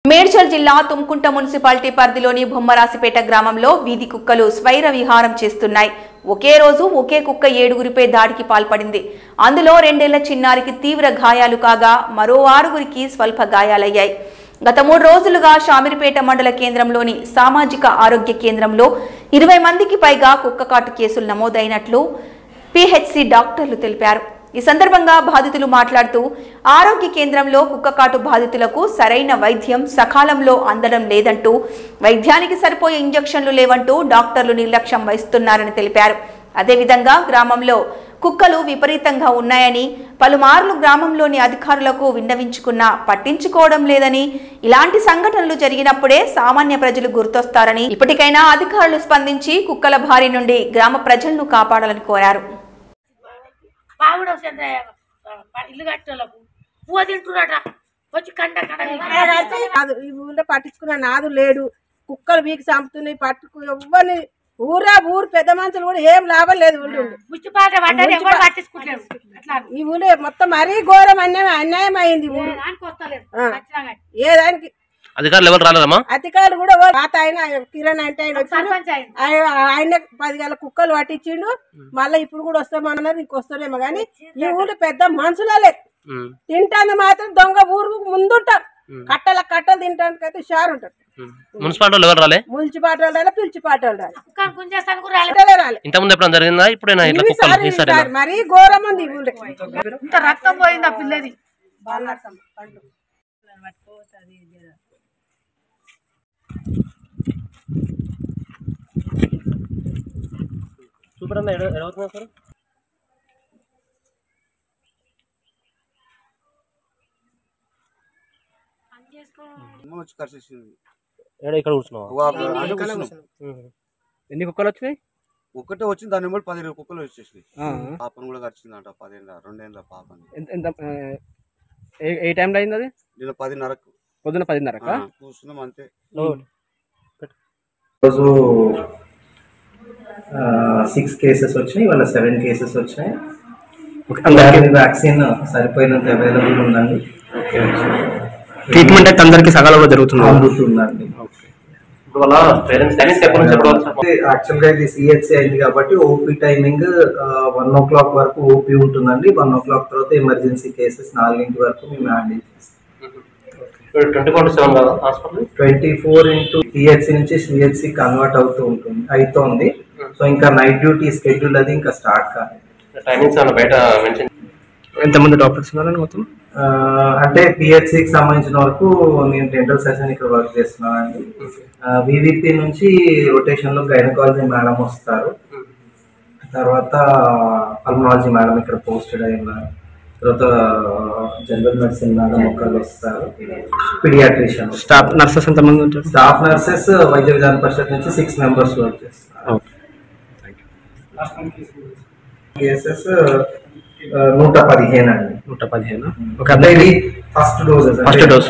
మేడ్చల్ జిల్లా తుమ్కుంట మున్సిపాలిటీ పరిధిలోని బొమ్మరాసిపేట గ్రామంలో వీధి కుక్కలు స్వైర విహారం చేస్తున్నాయి. ఒకే రోజు ఒకే కుక్క 7గురిపై దాడికి పాల్పడింది. అందులో 2 ఏళ్ల చిన్నారికి తీవ్ర గాయాలు కాగా మరో 6గురికి స్వల్ప గాయాలయ్యాయి. గత 3 రోజులుగా షామిరిపేట మండల కేంద్రంలోని సామాజిక ఆరోగ్య కేంద్రంలో 20 మందికి పైగా కుక్క కాటు కేసులు నమోదైనట్లు పిహెచ్సి డాక్టర్లు తెలిపారు. ఈ సందర్భంగా బాధితులు మాట్లాడుతూ ఆరోగ్య కేంద్రంలో కుక్కకాటు బాధితులకు సరైన వైద్యం సకాలంలో అందడం లేదంటూ, వైద్యానికి సరిపోయే ఇంజెక్షన్లు లేవంటూ డాక్టర్లు నిర్లక్ష్యం వహిస్తున్నారని తెలిపారు. అదేవిధంగా గ్రామంలో కుక్కలు విపరీతంగా ఉన్నాయని, పలుమార్లు గ్రామంలోని అధికారులకు విన్నవించుకున్నా పట్టించుకోవడం లేదని, ఇలాంటి సంఘటనలు జరిగినప్పుడే సామాన్య ప్రజలు గుర్తొస్తారని, ఇప్పటికైనా అధికారులు స్పందించి కుక్కల బారి నుండి గ్రామ ప్రజలను కాపాడాలని కోరారు. పావుడు ఇల్లు కట్టేలకు పువ్వు తింటున్నాట వచ్చి కాదు ఈ ఊళ్ళో పట్టించుకున్న నాదు లేడు. కుక్కలు వీకి చంపుతున్నాయి, పట్టుకు ఎవ్వరిని ఊరు పెద్ద మనుషులు కూడా ఏం లాభం లేదు. ఈ ఊళ్ళో మొత్తం మరీ ఘోరం అన్యాయం అయింది. ఏదానికి అధికారులు ఎవరు రాలేదమ్మా? అధికారులు కూడా పాత ఆయన కిరణ్ అంటే ఆయన 10 గల కుక్కలు పట్టించిండు. మళ్ళీ ఇప్పుడు కూడా వస్తామన్నారు, ఇంకొస్తారేమో గానీ ఈ ఊళ్ళో పెద్ద మనుషులే తింటాను మాత్రం దొంగ ఊరు ముందుంటారు. కట్టలు తింటానికి అయితే షార్ ఉంటారు. మున్సిపాలిటీ ఎవరు రాలే? మున్సిపాలిటీ రాలే, పిలిచిపాటి రాలే. మరీ ఘోరం ఉంది ఈ ఊళ్ళో. ఇంత రక్తం పోయింది ఆ పిల్లది. చూపడన్నా సార్ ఇక్కడ కూర్చున్నావా? ఎన్ని కుక్కలు వచ్చినాయి? ఒక్కటే వచ్చింది, దాని వెంబడి 10 కుక్కలు వచ్చేసి పాపను కూడా కరిచిందంట. 2 ఏళ్ళ పాపని. ఏ టైంలో అయింది అది? నేను 10:30కు, పొద్దున 10:30కా చూస్తున్నాం అంతే. రోజు 6 కేసెస్ వచ్చినాయి, ఇవాళ 7 కేసెస్ వచ్చినాయి. వ్యాక్సిన్ సరిపోయినంత అవైలబుల్ ఉందండి. ట్రీట్మెంట్ అయితే అందరికి సకాలంలో జరుగుతుందండి. యాక్చువల్ గా ఇది సిహెచ్సి అయింది కాబట్టి ఓపీ టైమింగ్ 1 o'clock వరకు ఓపీ ఉంటుందండి. 1 o'clock తర్వాత ఎమర్జెన్సీ కేసెస్ 4 వరకు మేము హ్యాండిల్ చేస్తాం. 24 పిహెచ్సి నుంచి సిహెచ్సి కన్వర్ట్ అవుతుంది. సో ఇంకా నైట్ డ్యూటీ స్కెడ్యూల్ అది ఇంకా స్టార్ట్ కాలేదు. ఎంతమంది డాక్టర్స్ ఉన్నారని మొత్తం? అంటే పిహెచ్సికి సంబంధించిన వరకు నేను డెంటల్ సర్జన్ ఇక్కడ వర్క్ చేస్తున్నానండి. వివిపి నుంచి రొటేషన్ లో గైనకాలజీ మేడం వస్తారు, తర్వాత పల్మనాలజీ మేడం ఇక్కడ పోస్టెడ్ అయి ఉన్నారు, తర్వాత జనరల్ మెడిసిన్ మేడం ఒకళ్ళు వస్తారు, పీడియాట్రిషియన్. స్టాఫ్ నర్సెస్ ఎంతమంది ఉంటారు? స్టాఫ్ నర్సెస్ వైద్య విధాన పరిషత్ నుంచి 6 members వర్క్ చేస్తారు. కేసెస్ 115 అండి. 115. First dose